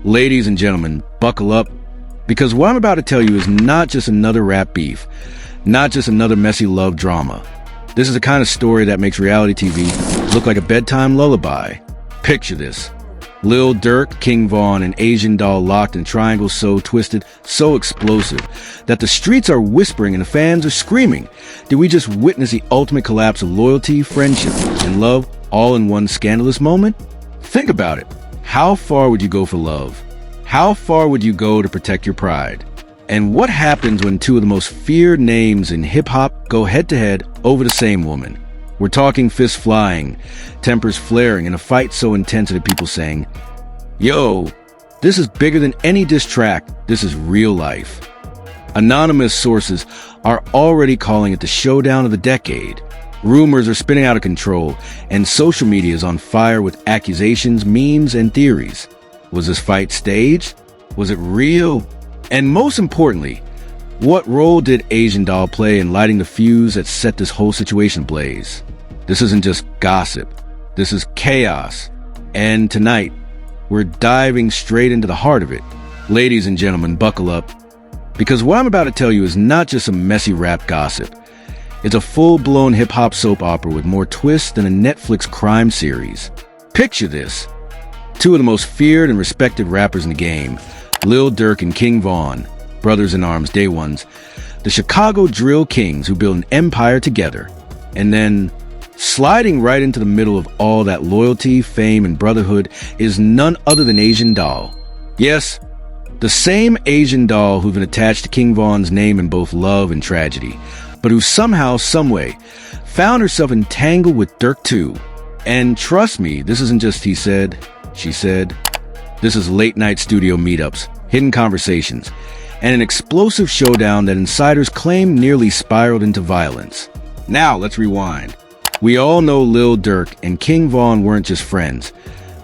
Ladies and gentlemen, buckle up, because what I'm about to tell you is not just another rap beef, not just another messy love drama. This is the kind of story that makes reality TV look like a bedtime lullaby. Picture this. Lil Durk, King Von, and Asian Doll locked in triangles so twisted, so explosive, that the streets are whispering and the fans are screaming. Did we just witness the ultimate collapse of loyalty, friendship, and love all in one scandalous moment? Think about it. How far would you go for love? How far would you go to protect your pride? And what happens when two of the most feared names in hip-hop go head-to-head over the same woman? We're talking fists flying, tempers flaring, and a fight so intense that people saying, "Yo, this is bigger than any diss track. This is real life." Anonymous sources are already calling it the showdown of the decade. Rumors are spinning out of control, and social media is on fire with accusations, memes, and theories. Was this fight staged? Was it real? And most importantly, what role did Asian Doll play in lighting the fuse that set this whole situation ablaze? This isn't just gossip. This is chaos. And tonight, we're diving straight into the heart of it. Ladies and gentlemen, buckle up, because what I'm about to tell you is not just some messy rap gossip. It's a full-blown hip-hop soap opera with more twists than a Netflix crime series. Picture this. Two of the most feared and respected rappers in the game, Lil Durk and King Von, brothers in arms, day ones, the Chicago drill kings who built an empire together. And then, sliding right into the middle of all that loyalty, fame, and brotherhood is none other than Asian Doll. Yes, the same Asian Doll who's been attached to King Von's name in both love and tragedy, but who somehow, someway, found herself entangled with Durk too. And trust me, this isn't just he said, she said. This is late-night studio meetups, hidden conversations, and an explosive showdown that insiders claim nearly spiraled into violence. Now, let's rewind. We all know Lil Durk and King Von weren't just friends.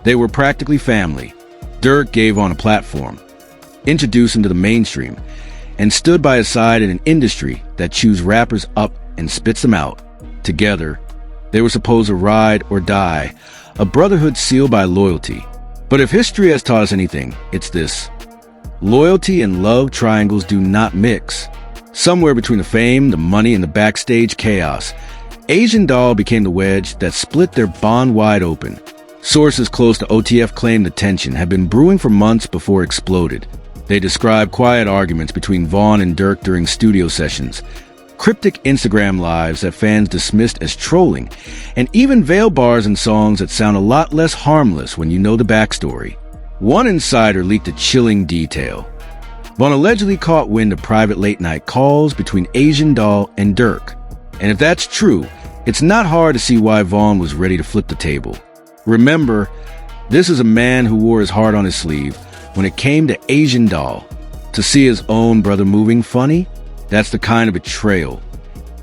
They were practically family. Durk gave Von a platform, introduced him to the mainstream, and stood by his side in an industry that chews rappers up and spits them out. Together, they were supposed to ride or die, a brotherhood sealed by loyalty. But if history has taught us anything, it's this. Loyalty and love triangles do not mix. Somewhere between the fame, the money, and the backstage chaos, Asian Doll became the wedge that split their bond wide open. Sources close to OTF claim the tension had been brewing for months before it exploded. They describe quiet arguments between Von and Durk during studio sessions, cryptic Instagram lives that fans dismissed as trolling, and even veil bars and songs that sound a lot less harmless when you know the backstory. One insider leaked a chilling detail. Von allegedly caught wind of private late-night calls between Asian Doll and Durk. And if that's true, it's not hard to see why Von was ready to flip the table. Remember, this is a man who wore his heart on his sleeve when it came to Asian Doll. To see his own brother moving funny, that's the kind of betrayal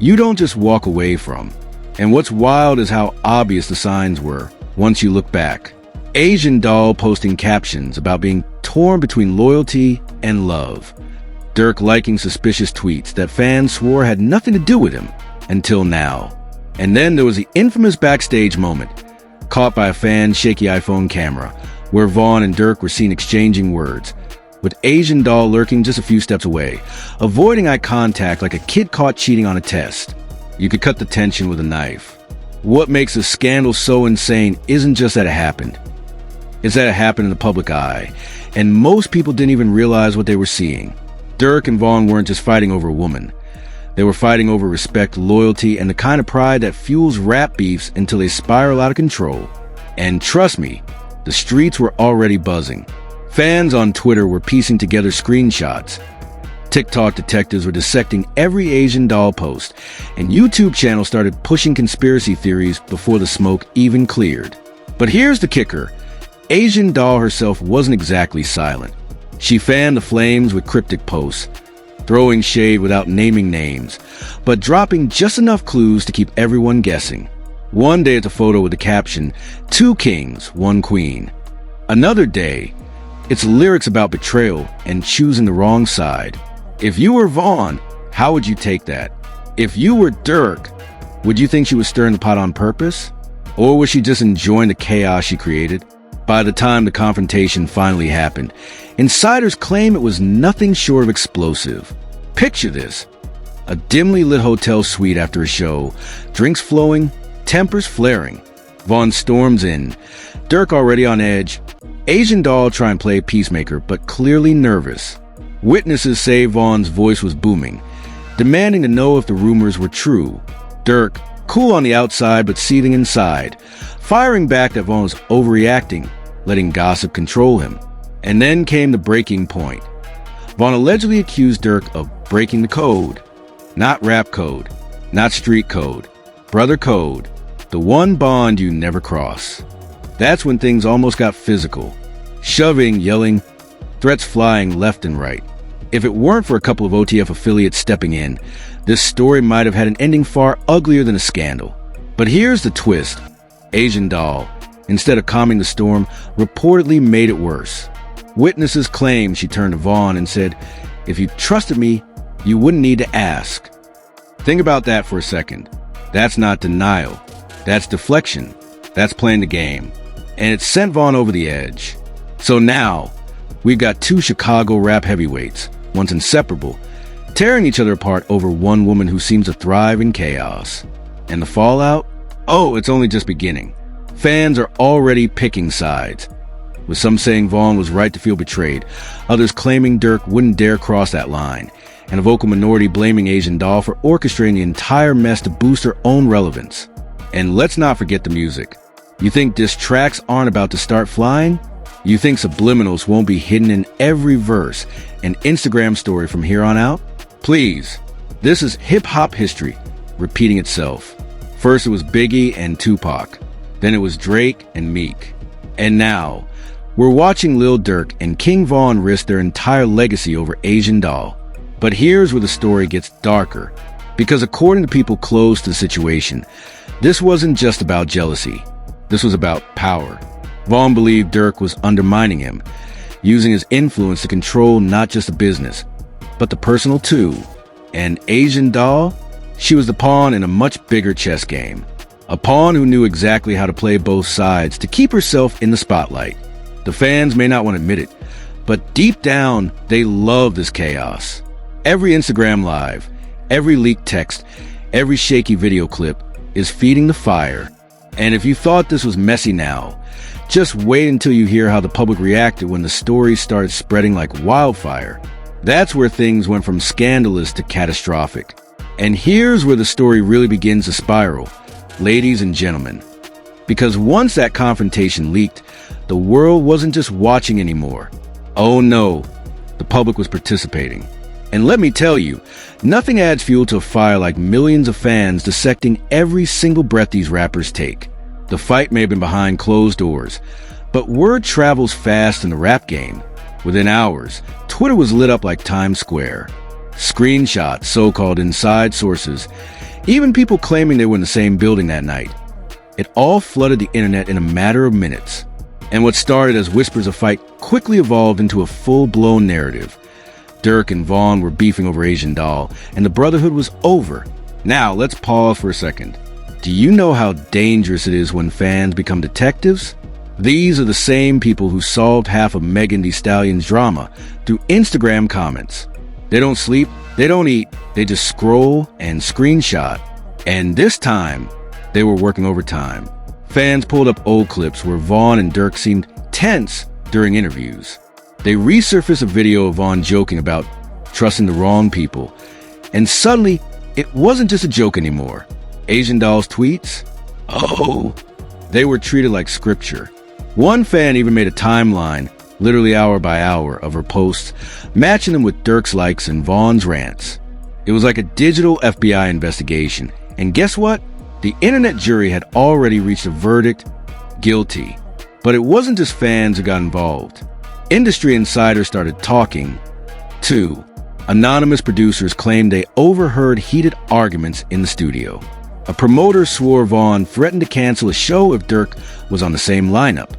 you don't just walk away from. And what's wild is how obvious the signs were once you look back. Asian Doll posting captions about being torn between loyalty and love. Durk liking suspicious tweets that fans swore had nothing to do with him until now. And then there was the infamous backstage moment, caught by a fan's shaky iPhone camera, where Von and Durk were seen exchanging words, with Asian Doll lurking just a few steps away, avoiding eye contact like a kid caught cheating on a test. You could cut the tension with a knife. What makes the scandal so insane isn't just that it happened. It's that it happened in the public eye, and most people didn't even realize what they were seeing. Durk and Von weren't just fighting over a woman. They were fighting over respect, loyalty, and the kind of pride that fuels rap beefs until they spiral out of control. And trust me, the streets were already buzzing. Fans on Twitter were piecing together screenshots. TikTok detectives were dissecting every Asian Doll post, and YouTube channels started pushing conspiracy theories before the smoke even cleared. But here's the kicker. Asian Doll herself wasn't exactly silent. She fanned the flames with cryptic posts, throwing shade without naming names, but dropping just enough clues to keep everyone guessing. One day it's a photo with the caption, "Two kings, one queen." Another day, it's lyrics about betrayal and choosing the wrong side. If you were Von, how would you take that? If you were Durk, would you think she was stirring the pot on purpose? Or was she just enjoying the chaos she created? By the time the confrontation finally happened, insiders claim it was nothing short of explosive. Picture this. A dimly lit hotel suite after a show, drinks flowing, tempers flaring. Vaughn storms in, Durk already on edge. Asian doll try and play peacemaker, but clearly nervous. Witnesses say Vaughn's voice was booming, demanding to know if the rumors were true. Durk, cool on the outside but seething inside, firing back that Vaughn was overreacting, letting gossip control him. And then came the breaking point. Vaughn allegedly accused Durk of breaking the code. Not rap code, not street code, brother code, the one bond you never cross. That's when things almost got physical. Shoving, yelling, threats flying left and right. If it weren't for a couple of OTF affiliates stepping in, this story might have had an ending far uglier than a scandal. But here's the twist. Asian doll, instead of calming the storm, reportedly made it worse. Witnesses claim she turned to Vaughn and said, "If you trusted me, you wouldn't need to ask." Think about that for a second. That's not denial. That's deflection. That's playing the game. And it sent Vaughn over the edge. So now, we've got two Chicago rap heavyweights, once inseparable, tearing each other apart over one woman who seems to thrive in chaos. And the fallout? Oh, it's only just beginning. Fans are already picking sides, with some saying Vaughn was right to feel betrayed, others claiming Durk wouldn't dare cross that line, and a vocal minority blaming Asian doll for orchestrating the entire mess to boost her own relevance. And let's not forget the music. You think diss tracks aren't about to start flying? You think subliminals won't be hidden in every verse and Instagram story from here on out? Please, this is hip-hop history repeating itself. First it was Biggie and Tupac, then it was Drake and Meek. And now, we're watching Lil Durk and King Von risk their entire legacy over Asian doll. But here's where the story gets darker, because according to people close to the situation, this wasn't just about jealousy. This was about power. Vaughn believed Durk was undermining him, using his influence to control not just the business, but the personal too. And Asian doll? She was the pawn in a much bigger chess game. A pawn who knew exactly how to play both sides to keep herself in the spotlight. The fans may not want to admit it, but deep down, they love this chaos. Every Instagram live, every leaked text, every shaky video clip is feeding the fire. And if you thought this was messy now, just wait until you hear how the public reacted when the story started spreading like wildfire. That's where things went from scandalous to catastrophic. And here's where the story really begins to spiral, ladies and gentlemen. Because once that confrontation leaked, the world wasn't just watching anymore. Oh no, the public was participating. And let me tell you, nothing adds fuel to a fire like millions of fans dissecting every single breath these rappers take. The fight may have been behind closed doors, but word travels fast in the rap game. Within hours, Twitter was lit up like Times Square. Screenshots, so-called inside sources, even people claiming they were in the same building that night. It all flooded the internet in a matter of minutes. And what started as whispers of fight quickly evolved into a full-blown narrative. Durk and Vaughn were beefing over Asian doll, and the brotherhood was over. Now, let's pause for a second. Do you know how dangerous it is when fans become detectives? These are the same people who solved half of Megan Thee Stallion's drama through Instagram comments. They don't sleep, they don't eat, they just scroll and screenshot. And this time, they were working overtime. Fans pulled up old clips where Vaughn and Durk seemed tense during interviews. They resurfaced a video of Vaughn joking about trusting the wrong people. And suddenly, it wasn't just a joke anymore. Asian doll's tweets? Oh, they were treated like scripture. One fan even made a timeline, literally hour by hour, of her posts, matching them with Durk's likes and Vaughn's rants. It was like a digital FBI investigation. And guess what? The internet jury had already reached a verdict, guilty. But it wasn't just fans who got involved. Industry insiders started talking, too. Anonymous producers claimed they overheard heated arguments in the studio. A promoter swore Vaughn threatened to cancel a show if Durk was on the same lineup.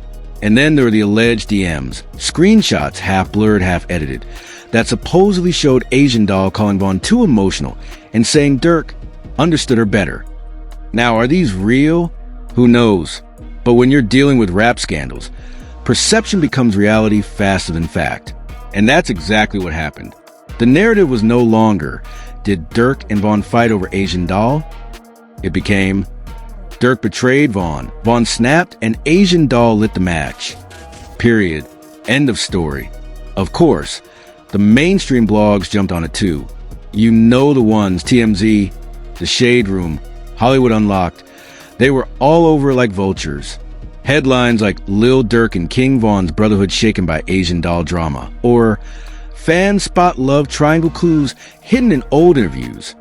And then there were the alleged DMs, screenshots half blurred, half edited, that supposedly showed Asian doll calling Vaughn too emotional and saying Durk understood her better. Now, are these real? Who knows? But when you're dealing with rap scandals, Perception becomes reality faster than fact. And that's exactly what happened. The narrative was no longer, did Durk and Vaughn fight over Asian Doll? It became, Durk betrayed Vaughn. Vaughn snapped, and Asian Doll lit the match. Period. End of story. Of course, the mainstream blogs jumped on it too. You know the ones, TMZ, The Shade Room, Hollywood Unlocked. They were all over like vultures. Headlines like Lil Durk and King, Vaughn's brotherhood shaken by Asian Doll drama, or fans spot love triangle clues hidden in old interviews.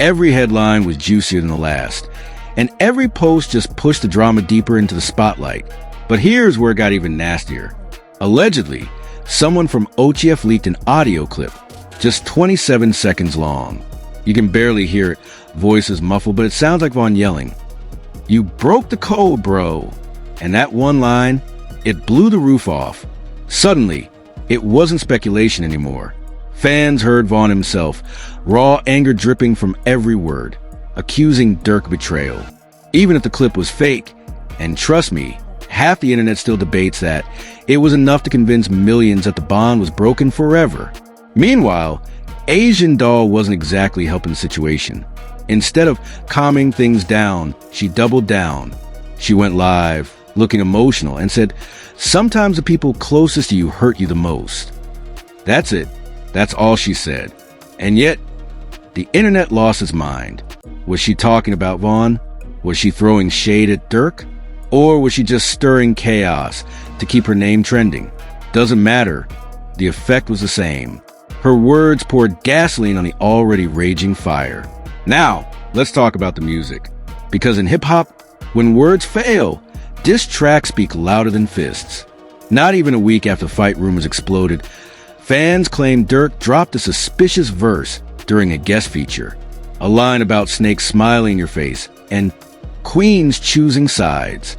Every headline was juicier than the last, and every post just pushed the drama deeper into the spotlight. But here's where it got even nastier. Allegedly, someone from OTF leaked an audio clip, just 27 seconds long. You can barely hear it, voices muffled, but it sounds like Vaughn yelling, "You broke the code, bro." And that one line, it blew the roof off. Suddenly, it wasn't speculation anymore. Fans heard Vaughn himself, raw anger dripping from every word, accusing Durk of betrayal. Even if the clip was fake, and trust me, half the internet still debates that, it was enough to convince millions that the bond was broken forever. Meanwhile, Asian Doll wasn't exactly helping the situation. Instead of calming things down, she doubled down. She went live, looking emotional, and said, "Sometimes the people closest to you hurt you the most." That's it. That's all she said. And yet, the internet lost its mind. Was she talking about Vaughn? Was she throwing shade at Durk? Or was she just stirring chaos to keep her name trending? Doesn't matter. The effect was the same. Her words poured gasoline on the already raging fire. Now, let's talk about the music. Because in hip-hop, when words fail, diss tracks speak louder than fists. Not even a week after fight rumors exploded, fans claimed Durk dropped a suspicious verse during a guest feature. A line about snakes smiling in your face and queens choosing sides.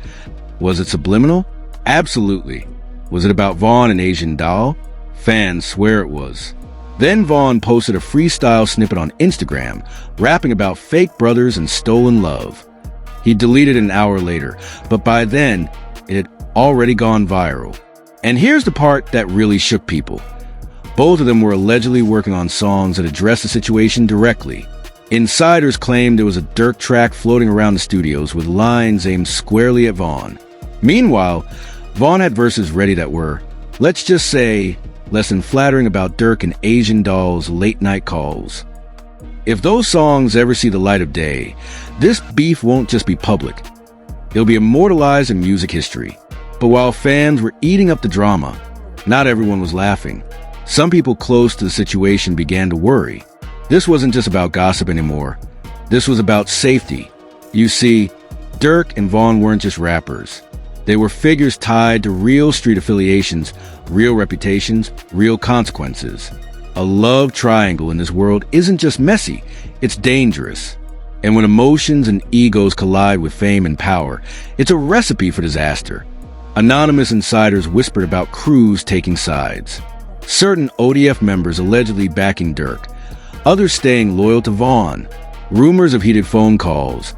Was it subliminal? Absolutely. Was it about Vaughn and Asian Doll? Fans swear it was. Then Vaughn posted a freestyle snippet on Instagram, rapping about fake brothers and stolen love. He deleted it an hour later, but by then, it had already gone viral. And here's the part that really shook people. Both of them were allegedly working on songs that addressed the situation directly. Insiders claimed there was a Durk track floating around the studios with lines aimed squarely at Vaughn. Meanwhile, Vaughn had verses ready that were, let's just say, less than flattering about Durk and Asian Doll's late-night calls. If those songs ever see the light of day, this beef won't just be public. It'll be immortalized in music history. But while fans were eating up the drama, not everyone was laughing. Some people close to the situation began to worry. This wasn't just about gossip anymore. This was about safety. You see, Durk and Vaughn weren't just rappers. They were figures tied to real street affiliations, real reputations, real consequences. A love triangle in this world isn't just messy, it's dangerous. And when emotions and egos collide with fame and power, it's a recipe for disaster. Anonymous insiders whispered about crews taking sides. Certain ODF members allegedly backing Durk, others staying loyal to Vaughn. Rumors of heated phone calls,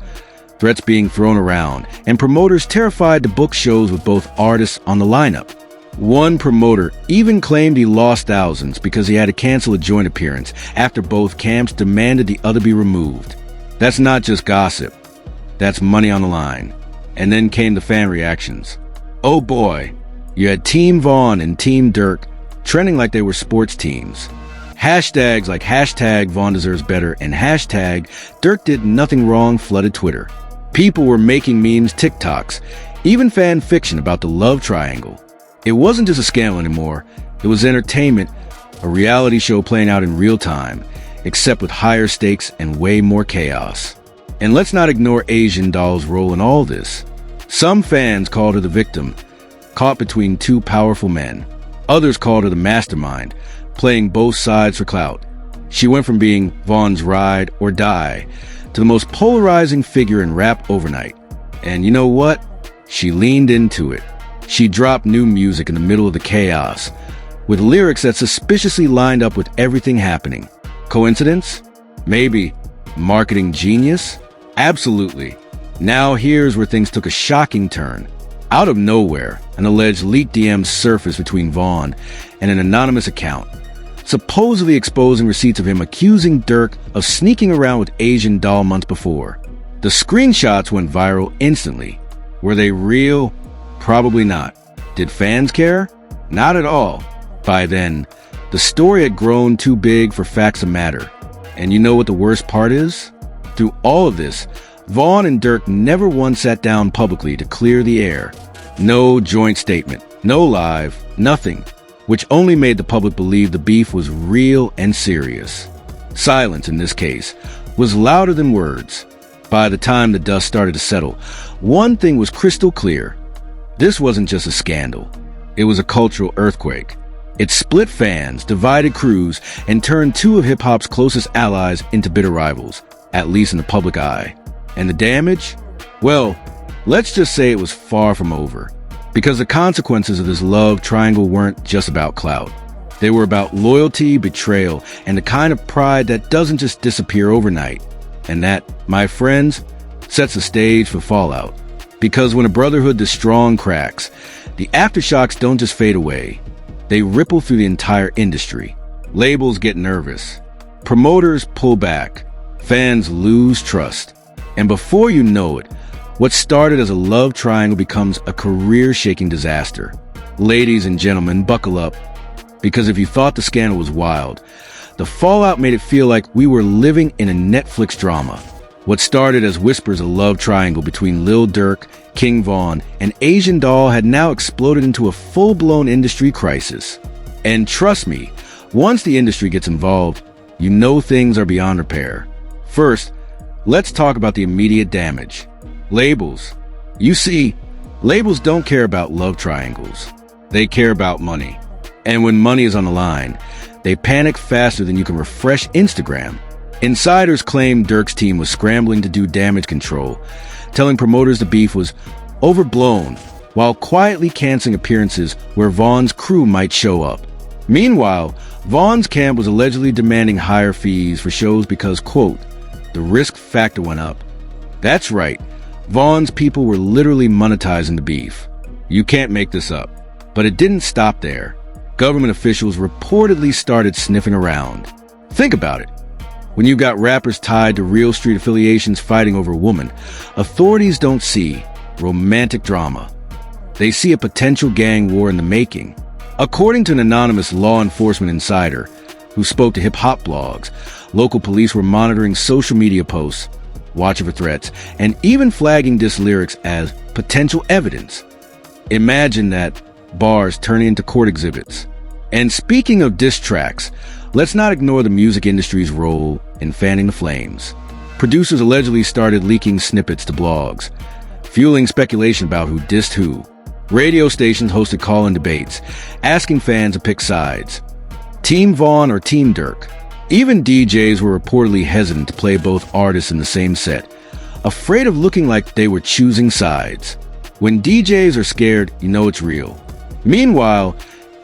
threats being thrown around, and promoters terrified to book shows with both artists on the lineup. One promoter even claimed he lost thousands because he had to cancel a joint appearance after both camps demanded the other be removed. That's not just gossip. That's money on the line. And then came the fan reactions. Oh boy, you had Team Vaughn and Team Durk trending like they were sports teams. Hashtags like hashtag Vaughn deserves better and hashtag Durk did nothing wrong flooded Twitter. People were making memes, TikToks, even fan fiction about the love triangle. It wasn't just a scandal anymore. It was entertainment, a reality show playing out in real time, except with higher stakes and way more chaos. And let's not ignore Asian Doll's role in all this. Some fans called her the victim, caught between two powerful men. Others called her the mastermind, playing both sides for clout. She went from being Vaughn's ride or die to the most polarizing figure in rap overnight. And you know what? She leaned into it. She dropped new music in the middle of the chaos, with lyrics that suspiciously lined up with everything happening. Coincidence? Maybe. Marketing genius? Absolutely. Now here's where things took a shocking turn. Out of nowhere, an alleged leaked DM surfaced between Vaughn and an anonymous account, supposedly exposing receipts of him accusing Durk of sneaking around with Asian Doll months before. The screenshots went viral instantly. Were they real? Probably not. Did fans care? Not at all. By then, the story had grown too big for facts to matter. And you know what the worst part is? Through all of this, Vaughn and Durk never once sat down publicly to clear the air. No joint statement, no live, nothing, which only made the public believe the beef was real and serious. Silence, in this case, was louder than words. By the time the dust started to settle, one thing was crystal clear. This wasn't just a scandal. It was a cultural earthquake. It split fans, divided crews, and turned two of hip-hop's closest allies into bitter rivals, at least in the public eye. And the damage? Well, let's just say it was far from over. Because the consequences of this love triangle weren't just about clout. They were about loyalty, betrayal, and the kind of pride that doesn't just disappear overnight. And that, my friends, sets the stage for fallout. Because when a brotherhood this strong cracks, the aftershocks don't just fade away. They ripple through the entire industry. Labels get nervous. Promoters pull back. Fans lose trust. And before you know it, what started as a love triangle becomes a career-shaking disaster. Ladies and gentlemen, buckle up. Because if you thought the scandal was wild, the fallout made it feel like we were living in a Netflix drama. What started as whispers of love triangle between Lil Durk, King Von, and Asian Doll had now exploded into a full-blown industry crisis. And trust me, once the industry gets involved, you know things are beyond repair. First, let's talk about the immediate damage. Labels. You see, labels don't care about love triangles. They care about money. And when money is on the line, they panic faster than you can refresh Instagram. Insiders claimed Durk's team was scrambling to do damage control, telling promoters the beef was overblown, while quietly canceling appearances where Vaughn's crew might show up. Meanwhile, Vaughn's camp was allegedly demanding higher fees for shows because, quote, the risk factor went up. That's right, Vaughn's people were literally monetizing the beef. You can't make this up. But it didn't stop there. Government officials reportedly started sniffing around. Think about it. When you've got rappers tied to real street affiliations fighting over a woman, authorities don't see romantic drama. They see a potential gang war in the making. According to an anonymous law enforcement insider who spoke to hip-hop blogs, local police were monitoring social media posts, watching for threats, and even flagging diss lyrics as potential evidence. Imagine that, bars turning into court exhibits. And speaking of diss tracks, let's not ignore the music industry's role in fanning the flames. Producers allegedly started leaking snippets to blogs, fueling speculation about who dissed who. Radio stations hosted call-in debates, asking fans to pick sides. Team Vaughn or Team Durk? Even DJs were reportedly hesitant to play both artists in the same set, afraid of looking like they were choosing sides. When DJs are scared, you know it's real. Meanwhile,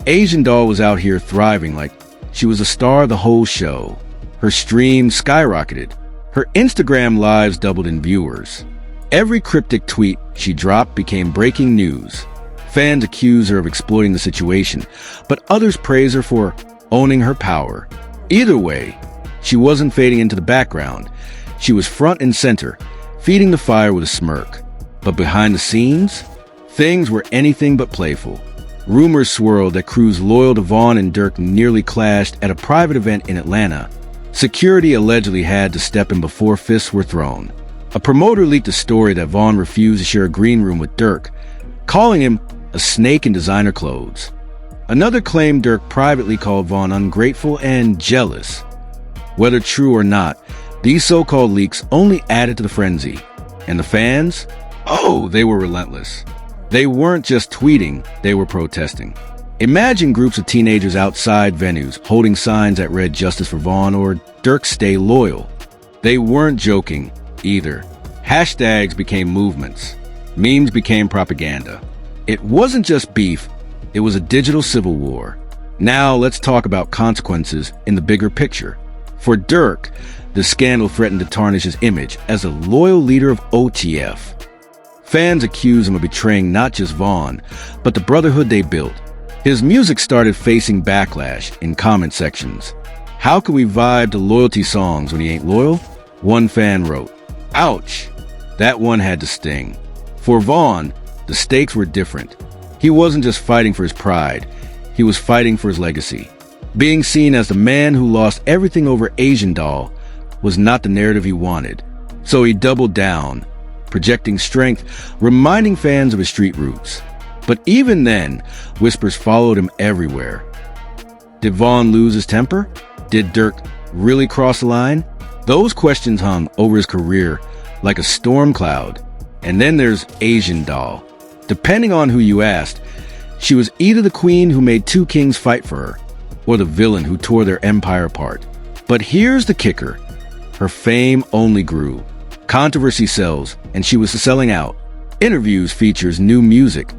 Asian Doll was out here thriving like she was a star of the whole show. Her streams skyrocketed. Her Instagram lives doubled in viewers. Every cryptic tweet she dropped became breaking news. Fans accuse her of exploiting the situation, but others praise her for owning her power. Either way, she wasn't fading into the background. She was front and center, feeding the fire with a smirk. But behind the scenes, things were anything but playful. Rumors swirled that crews loyal to Vaughn and Durk nearly clashed at a private event in Atlanta. Security allegedly had to step in before fists were thrown. A promoter leaked a story that Vaughn refused to share a green room with Durk, calling him a snake in designer clothes. Another claimed Durk privately called Vaughn ungrateful and jealous. Whether true or not, these so-called leaks only added to the frenzy. And the fans? Oh, they were relentless. They weren't just tweeting, they were protesting. Imagine groups of teenagers outside venues holding signs that read "Justice for Vaughn" or "Durk Stay Loyal." They weren't joking either. Hashtags became movements. Memes became propaganda. It wasn't just beef, it was a digital civil war. Now let's talk about consequences in the bigger picture. For Durk, the scandal threatened to tarnish his image as a loyal leader of OTF. Fans accuse him of betraying not just Vaughn, but the brotherhood they built. His music started facing backlash in comment sections. How can we vibe to loyalty songs when he ain't loyal? One fan wrote, "Ouch." That one had to sting. For Vaughn, the stakes were different. He wasn't just fighting for his pride, he was fighting for his legacy. Being seen as the man who lost everything over Asian Doll was not the narrative he wanted. So he doubled down, projecting strength, reminding fans of his street roots. But even then, whispers followed him everywhere. Did Vaughn lose his temper? Did Durk really cross the line? Those questions hung over his career like a storm cloud. And then there's Asian Doll. Depending on who you asked, she was either the queen who made two kings fight for her, or the villain who tore their empire apart. But here's the kicker. Her fame only grew. Controversy sells, and she was selling out. Interviews features new music.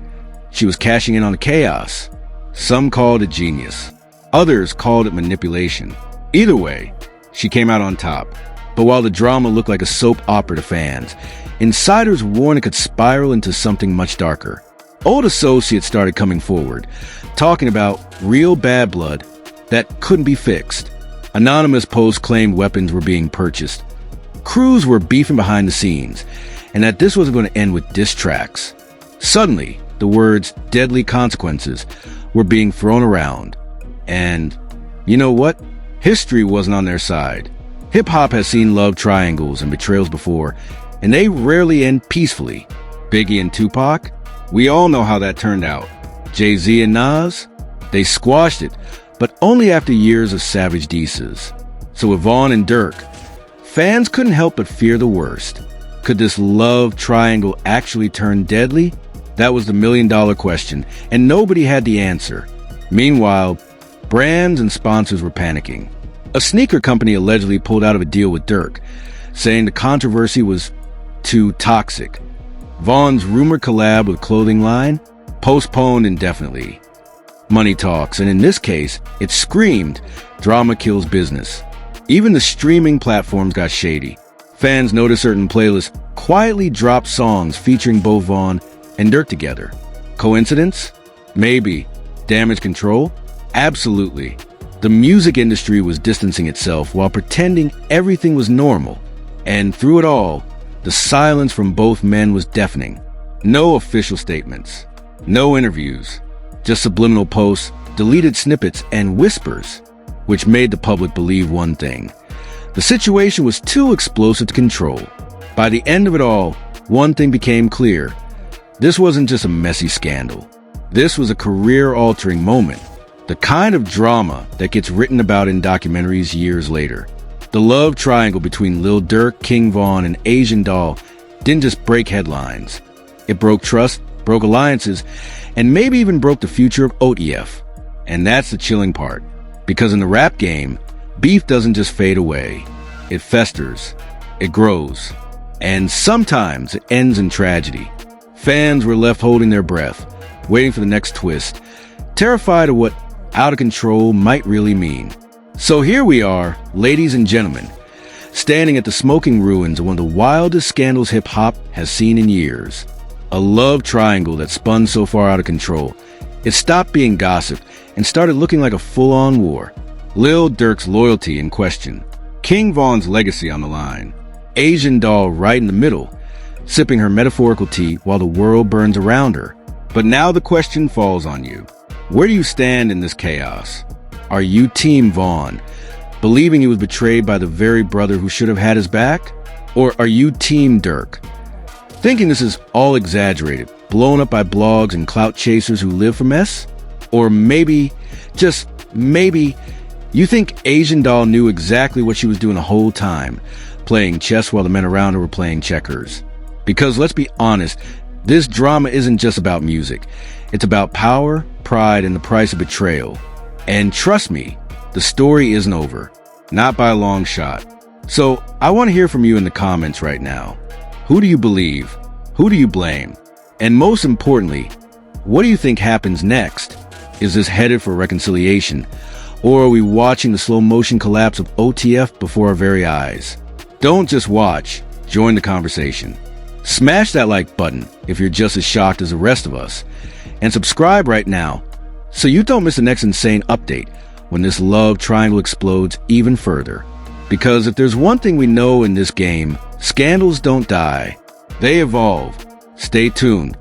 She was cashing in on the chaos. Some called it genius. Others called it manipulation. Either way, she came out on top. But while the drama looked like a soap opera to fans, insiders warned it could spiral into something much darker. Old associates started coming forward, talking about real bad blood that couldn't be fixed. Anonymous posts claimed weapons were being purchased. Crews were beefing behind the scenes, and that this wasn't going to end with diss tracks. Suddenly, the words "deadly consequences" were being thrown around. And you know what? History wasn't on their side. Hip-hop has seen love triangles and betrayals before, and they rarely end peacefully. Biggie and Tupac? We all know how that turned out. Jay-Z and Nas? They squashed it, but only after years of savage disses. So with Vaughn and Durk, fans couldn't help but fear the worst. Could this love triangle actually turn deadly? That was the million-dollar question, and nobody had the answer. Meanwhile, brands and sponsors were panicking. A sneaker company allegedly pulled out of a deal with Durk, saying the controversy was too toxic. Vaughn's rumored collab with clothing line postponed indefinitely. Money talks, and in this case, it screamed, drama kills business. Even the streaming platforms got shady. Fans noticed certain playlists quietly dropped songs featuring both Vaughn and Durk together. Coincidence? Maybe. Damage control? Absolutely. The music industry was distancing itself while pretending everything was normal. And through it all, the silence from both men was deafening. No official statements. No interviews. Just subliminal posts, deleted snippets, and whispers, which made the public believe one thing. The situation was too explosive to control. By the end of it all, one thing became clear. This wasn't just a messy scandal. This was a career-altering moment. The kind of drama that gets written about in documentaries years later. The love triangle between Lil Durk, King Von, and Asian Doll didn't just break headlines. It broke trust, broke alliances, and maybe even broke the future of OTF. And that's the chilling part. Because in the rap game, beef doesn't just fade away. It festers. It grows. And sometimes it ends in tragedy. Fans were left holding their breath, waiting for the next twist, terrified of what out of control might really mean. So here we are, ladies and gentlemen, standing at the smoking ruins of one of the wildest scandals hip-hop has seen in years. A love triangle that spun so far out of control, it stopped being gossip and started looking like a full-on war. Lil Durk's loyalty in question, King Von's legacy on the line, Asian Doll right in the middle, sipping her metaphorical tea while the world burns around her. But now the question falls on you. Where do you stand in this chaos? Are you Team Vaughn, believing he was betrayed by the very brother who should have had his back? Or are you Team Durk, thinking this is all exaggerated, blown up by blogs and clout chasers who live for mess? Or maybe, just maybe, you think Asian Doll knew exactly what she was doing the whole time, playing chess while the men around her were playing checkers? Because let's be honest, this drama isn't just about music. It's about power, pride, and the price of betrayal. And trust me, the story isn't over. Not by a long shot. So I want to hear from you in the comments right now. Who do you believe? Who do you blame? And most importantly, what do you think happens next? Is this headed for reconciliation? Or are we watching the slow motion collapse of OTF before our very eyes? Don't just watch. Join the conversation. Smash that like button if you're just as shocked as the rest of us. And subscribe right now so you don't miss the next insane update when this love triangle explodes even further. Because if there's one thing we know in this game, scandals don't die. They evolve. Stay tuned